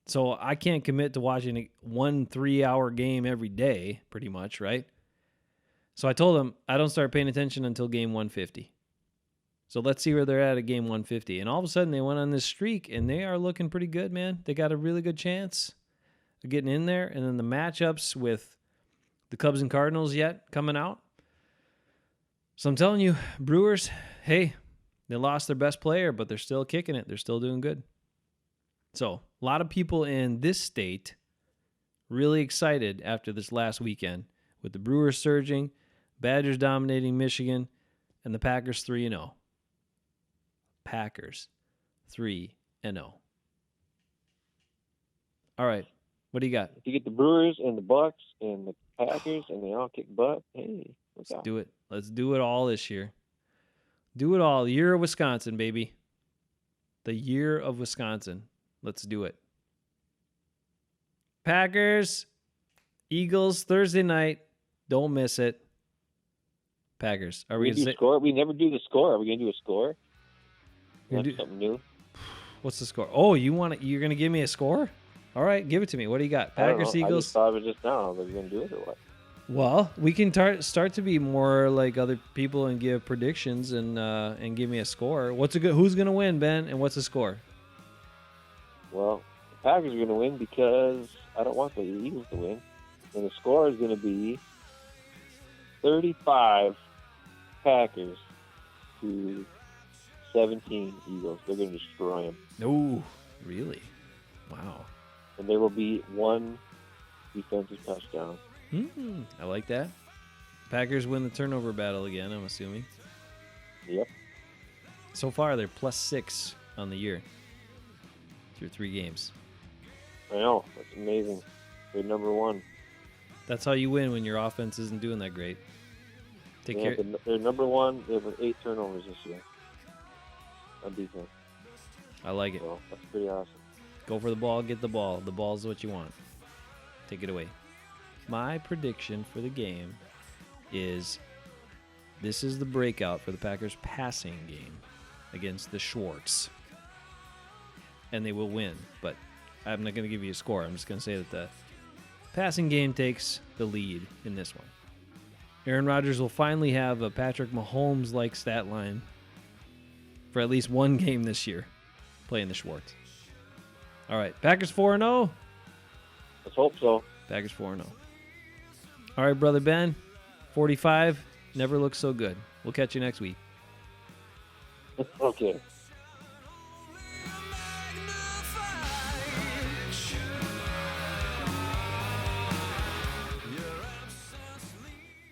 So I can't commit to watching one 3-hour game every day, pretty much, right? So I told them I don't start paying attention until game 150. So let's see where they're at game 150. And all of a sudden, they went on this streak, and they are looking pretty good, man. They got a really good chance of getting in there. And then the matchups with the Cubs and Cardinals yet coming out. So I'm telling you, Brewers, hey, they lost their best player, but they're still kicking it. They're still doing good. So a lot of people in this state really excited after this last weekend with the Brewers surging, Badgers dominating Michigan, and the Packers 3-0. Packers 3-0. All right. What do you got? If you get the Brewers and the Bucks and the Packers and they all kick butt, hey, let's do it. Let's do it all this year. Do it all. Year of Wisconsin, baby. The year of Wisconsin. Let's do it. Packers, Eagles, Thursday night. Don't miss it. Packers. Are we going to score? We never do the score. Are we going to do a score? Something new. What's the score? Oh, you're going to give me a score? All right, give it to me. What do you got? Packers, Eagles? I just thought of it just now. Are we going to do it or what? Well, we can start to be more like other people and give predictions and give me a score. Who's going to win, Ben, and what's the score? Well, the Packers are going to win because I don't want the Eagles to win. And the score is going to be 35 Packers to 17 Eagles. They're going to destroy them. No, really? Wow. And there will be one defensive touchdown. I like that. Packers win the turnover battle again, I'm assuming. Yep. So far, they're +6 on the year through 3 games. I know. That's amazing. They're number 1. That's how you win when your offense isn't doing that great. Take care. They're number 1. They have 8 turnovers this year on defense. I like it. So that's pretty awesome. Go for the ball, get the ball. The ball's what you want. Take it away. My prediction for the game is this is the breakout for the Packers passing game against the Schwartz. And they will win, but I'm not going to give you a score. I'm just going to say that the passing game takes the lead in this one. Aaron Rodgers will finally have a Patrick Mahomes-like stat line for at least one game this year playing the Schwartz. All right, Packers 4-0. Let's hope so. Packers 4-0. All right, Brother Ben, 45, never looks so good. We'll catch you next week. Okay.